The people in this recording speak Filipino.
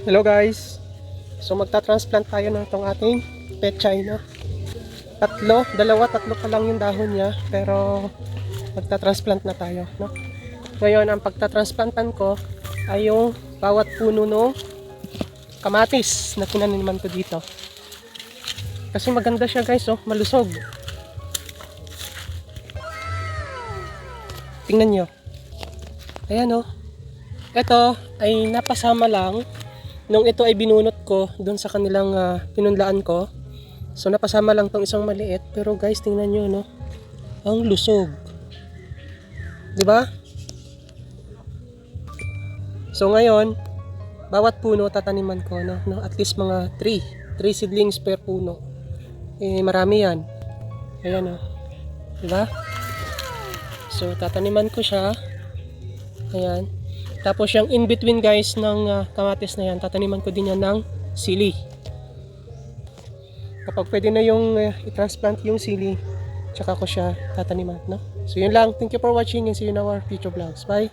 Hello guys. So magta-transplant tayo ng itong ating pechay, no? Tatlo pa lang yung dahon niya, pero magta-transplant na tayo, no? Ngayon, ang pagta-transplantan ko ay yung bawat puno ng kamatis na tinaniman ko dito. Kasi maganda siya guys, oh, malusog. Tingnan nyo. Ayan, oh. Ito ay napasama lang nung ito ay binunot ko doon sa kanilang pinunlaan ko. So napasama lang tong isang maliit, pero guys tingnan nyo, no, ang lusog, di ba? So ngayon bawat puno tataniman ko, no, at least mga 3 seedlings per puno. Marami yan. Ayan, oh, di ba? So tataniman ko siya. Ayan. Tapos yung in between guys ng kamatis na yan, tataniman ko din yan ng sili. Kapag pwede na yung i-transplant yung sili, tsaka ko siya tataniman, no? So yun lang. Thank you for watching and see you in our future vlogs. Bye!